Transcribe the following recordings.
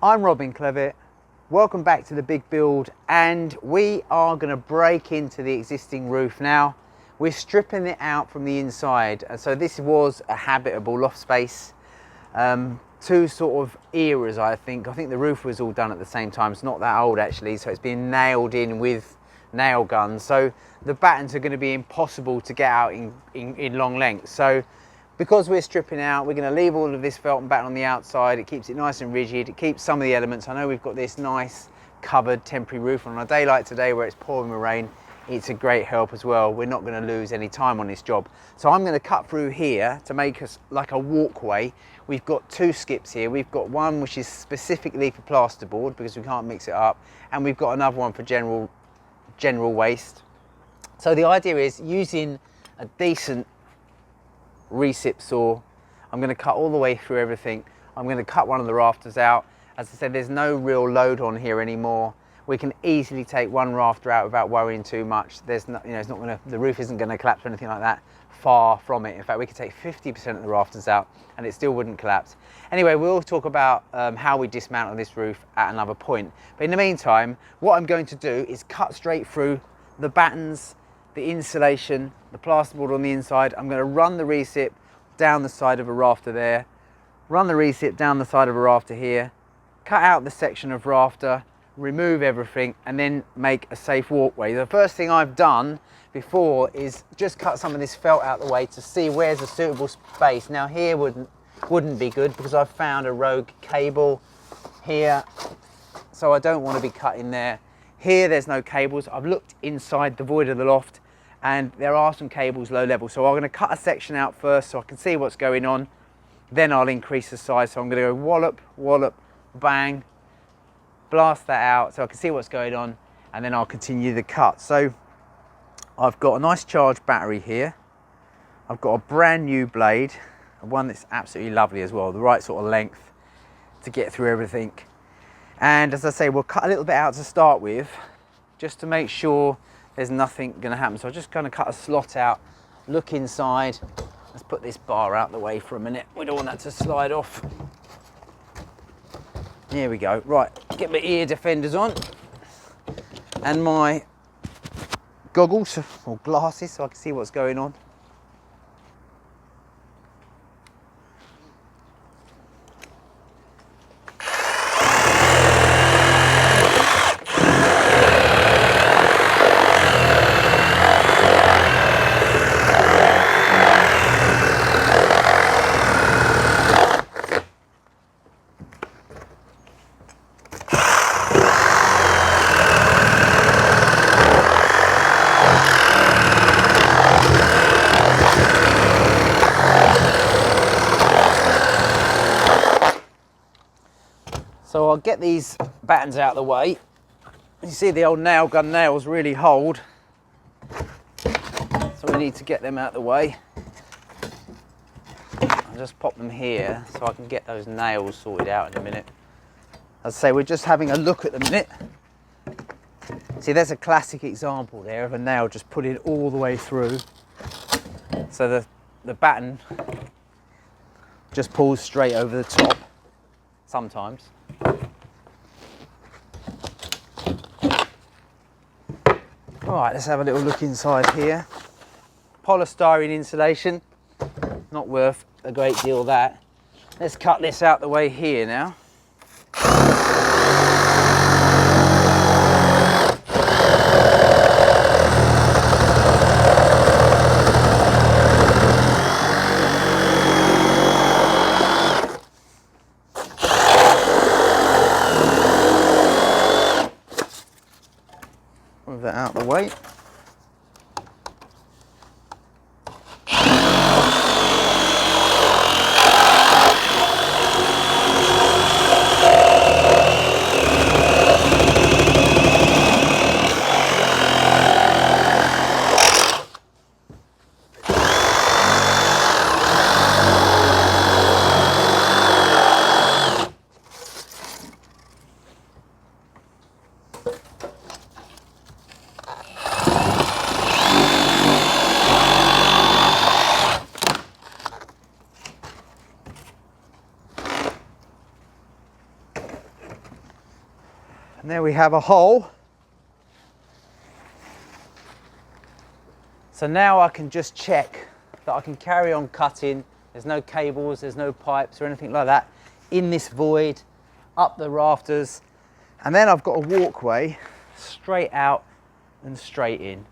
I'm Robin Clevett. Welcome back to the big build, and we are going to break into the existing roof now. We're stripping it out from the inside, and so this was a habitable loft space. Two sort of eras, I think. The roof was all done at the same time. It's not that old actually, so it's been nailed in with nail guns. So the battens are going to be impossible to get out in long lengths. So because we're stripping out, we're going to leave all of this felt and batten on the outside. It keeps it nice and rigid. It keeps some of the elements. I know we've got this nice covered temporary roof. On a day like today where it's pouring with rain, it's a great help as well. We're not going to lose any time on this job. So I'm going to cut through here to make us like a walkway. We've got two skips here. We've got one which is specifically for plasterboard because we can't mix it up, and we've got another one for general waste. So the idea is, using a decent recip saw, I'm going to cut all the way through everything. I'm going to cut one of the rafters out. As I said, there's no real load on here anymore. We can easily take one rafter out without worrying too much. There's no, it's not going to, the roof isn't going to collapse or anything like that. Far from it. In fact, we could take 50% of the rafters out and it still wouldn't collapse. Anyway, we'll talk about how we dismantle this roof at another point. But in the meantime, what I'm going to do is cut straight through the battens, the insulation, the plasterboard on the inside. I'm going to run the recip down the side of a rafter there, run the recip down the side of a rafter here, cut out the section of rafter, remove everything, and then make a safe walkway. The first thing I've done before is just cut some of this felt out the way to see where's a suitable space. Now here wouldn't be good because I've found a rogue cable here, so I don't want to be cutting there. Here there's no cables. I've looked inside the void of the loft and there are some cables low level, so I'm going to cut a section out first so I can see what's going on, then I'll increase the size. So I'm going to go wallop, wallop, bang, blast that out so I can see what's going on, and then I'll continue the cut. So I've got a nice charged battery here. I've got a brand new blade, one that's absolutely lovely as well, the right sort of length to get through everything. And as I say, we'll cut a little bit out to start with, just to make sure there's nothing going to happen. So I'm just going to cut a slot out, look inside. Let's put this bar out the way for a minute. We don't want that to slide off. Here we go. Right, get my ear defenders on and my goggles or glasses so I can see what's going on. So I'll get these battens out of the way. You see the old nail gun nails really hold, so we need to get them out of the way. I'll just pop them here so I can get those nails sorted out in a minute. As I say, we're just having a look at the minute. See, there's a classic example there of a nail just putting all the way through. So the batten just pulls straight over the top sometimes. All right, let's have a little look inside here. Polystyrene insulation, not worth a great deal of that. Let's cut this out the way here now. Move that out of the way. And there we have a hole. So now I can just check that I can carry on cutting. There's no cables, there's no pipes or anything like that in this void, up the rafters. And then I've got a walkway straight out and straight in.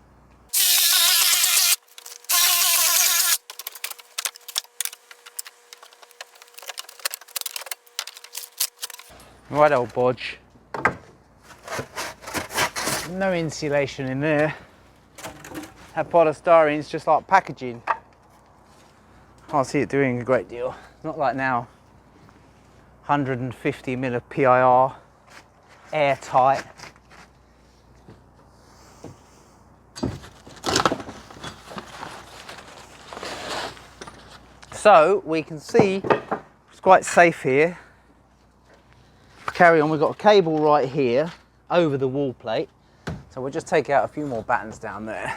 Right, old bodge. No insulation in there. That polystyrene's just like packaging. Can't see it doing a great deal. Not like now. 150mm of PIR, airtight. So we can see it's quite safe here. Carry on, we've got a cable right here over the wall plate. So we'll just take out a few more battens down there.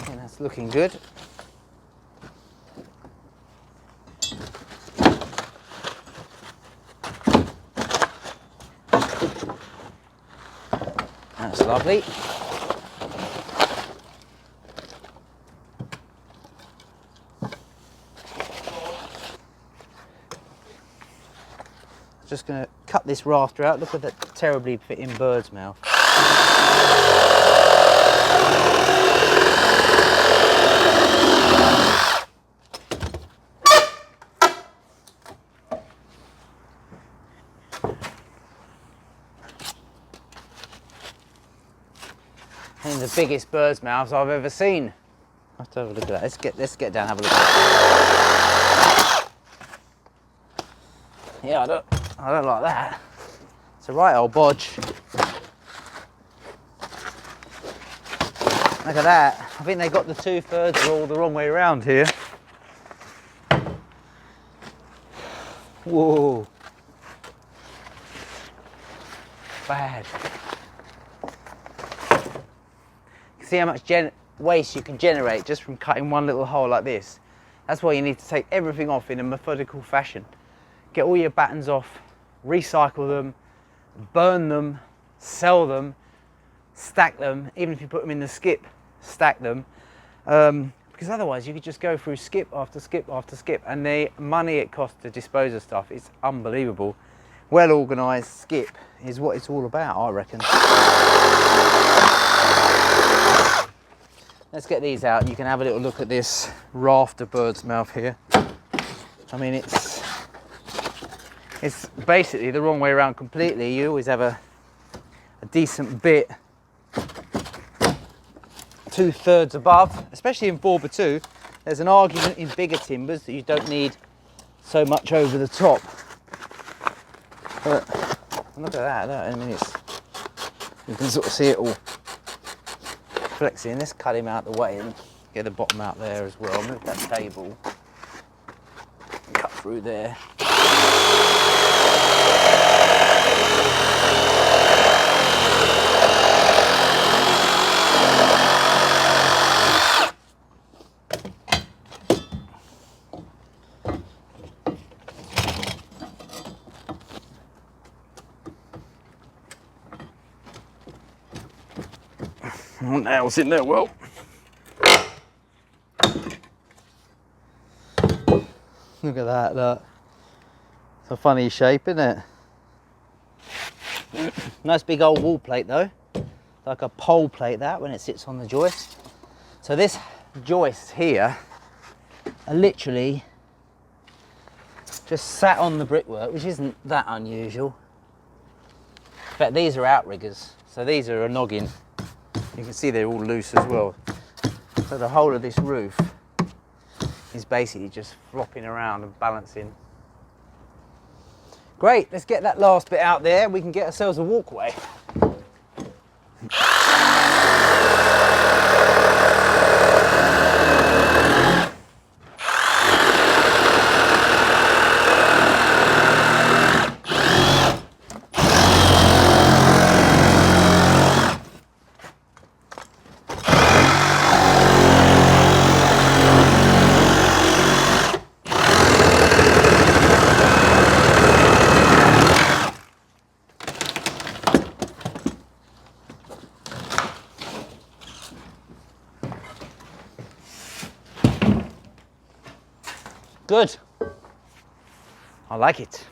And that's looking good. That's lovely. Just going to cut this rafter out. Look at that terribly fitting bird's mouth. And the biggest bird's mouths I've ever seen. Let's have a look at that. Let's get down and have a look at it. Yeah, I don't like that. It's a right old bodge. Look at that. I think they got the 2/3 rule the wrong way around here. Whoa. Bad. See how much waste you can generate just from cutting one little hole like this. That's why you need to take everything off in a methodical fashion. Get all your battens off, recycle them, burn them, sell them, stack them. Even if you put them in the skip, stack them. Because otherwise you could just go through skip after skip after skip, and the money it costs to dispose of stuff is unbelievable. Well organised skip is what it's all about, I reckon. Let's get these out. You can have a little look at this rafter bird's mouth here. I mean, it's basically the wrong way around completely. You always have a decent bit 2/3 above, especially in 4x2. There's an argument in bigger timbers that you don't need so much over the top. But look at that, look, I mean, you can sort of see it all flexing. Let's cut him out the way and get the bottom out there as well. Move that table, cut through there. Nails in there well. Look at that, look. It's a funny shape, isn't it? Nice big old wall plate though. Like a pole plate that when it sits on the joist. So this joists here are literally just sat on the brickwork, which isn't that unusual. In fact, these are outriggers, so these are a noggin. You can see they're all loose as well. So the whole of this roof is basically just flopping around and balancing. Great, let's get that last bit out there. We can get ourselves a walkway. good. I like it.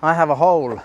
I have a hole.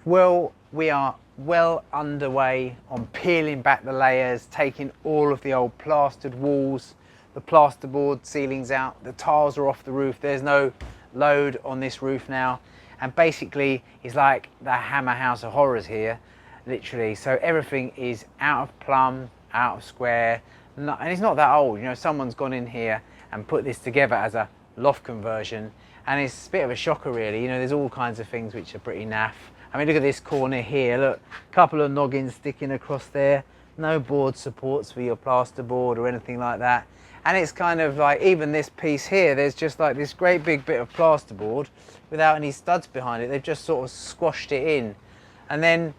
Well, we are well underway on peeling back the layers, taking all of the old plastered walls, the plasterboard ceilings out, the tiles are off the roof, there's no load on this roof now, and basically it's like the Hammer House of Horrors here, literally. So everything is out of plumb, out of square, and it's not that old, you know, someone's gone in here and put this together as a loft conversion, and it's a bit of a shocker really. You know, there's all kinds of things which are pretty naff. I mean, look at this corner here, look, a couple of noggins sticking across there, no board supports for your plasterboard or anything like that. And it's kind of like, even this piece here, there's just like this great big bit of plasterboard without any studs behind it. They've just sort of squashed it in. And then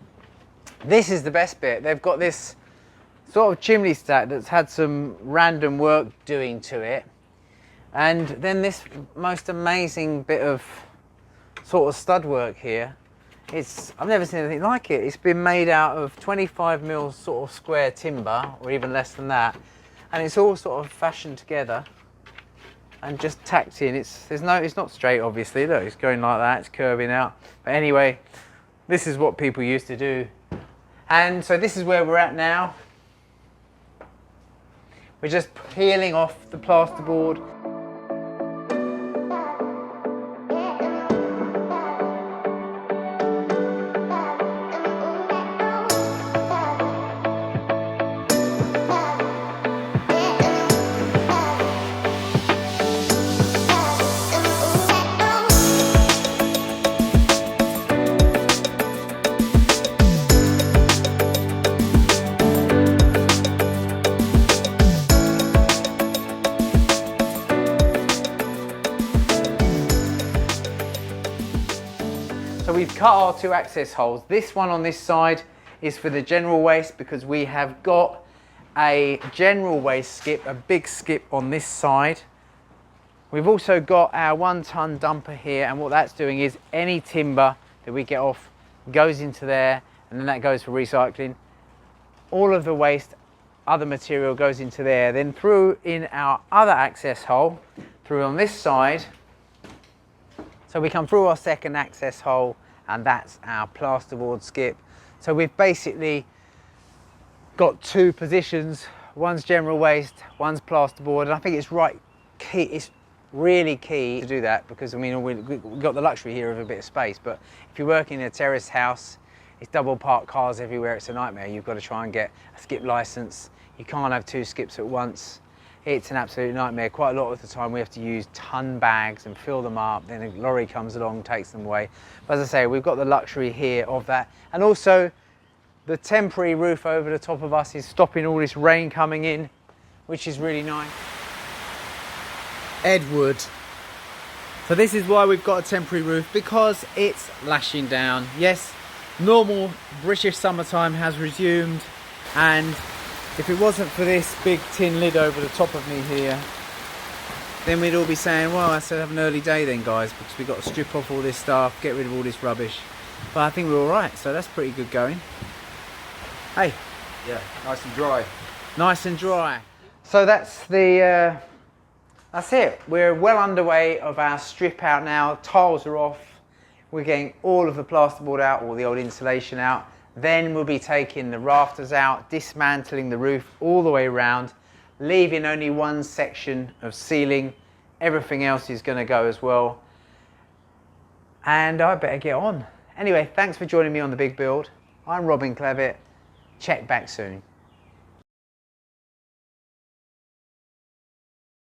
this is the best bit. They've got this sort of chimney stack that's had some random work doing to it. And then this most amazing bit of sort of stud work here. I've never seen anything like it. It's been made out of 25mm sort of square timber, or even less than that. And it's all sort of fashioned together and just tacked in. It's not straight, obviously. Look, it's going like that, it's curving out. But anyway, this is what people used to do. And so this is where we're at now. We're just peeling off the plasterboard. So we've cut our two access holes. This one on this side is for the general waste, because we have got a general waste skip, a big skip on this side. We've also got our 1 ton dumper here, and what that's doing is any timber that we get off goes into there, and then that goes for recycling. All of the waste, other material goes into there. Then through in our other access hole, through on this side. So we come through our second access hole, and that's our plasterboard skip. So we've basically got two positions. One's general waste, one's plasterboard, and I think it's really key to do that, because I mean, we've got the luxury here of a bit of space, but if you're working in a terrace house, it's double parked cars everywhere, it's a nightmare. You've got to try and get a skip license. You can't have two skips at once. It's an absolute nightmare. Quite a lot of the time we have to use ton bags and fill them up, then a lorry comes along, takes them away. But as I say, we've got the luxury here of that. And also the temporary roof over the top of us is stopping all this rain coming in, which is really nice. Edward. So this is why we've got a temporary roof, because it's lashing down. Yes, normal British summertime has resumed, and if it wasn't for this big tin lid over the top of me here, then we'd all be saying, well, I said have an early day then, guys, because we've got to strip off all this stuff, get rid of all this rubbish. But I think we're all right, so that's pretty good going. Hey. Yeah, nice and dry. Nice and dry. So that's it. We're well underway of our strip out now. Tiles are off. We're getting all of the plasterboard out, all the old insulation out. Then we'll be taking the rafters out, dismantling the roof all the way around, leaving only one section of ceiling. Everything else is going to go as well. And I better get on. Anyway, thanks for joining me on The Big Build. I'm Robin Clevett. Check back soon.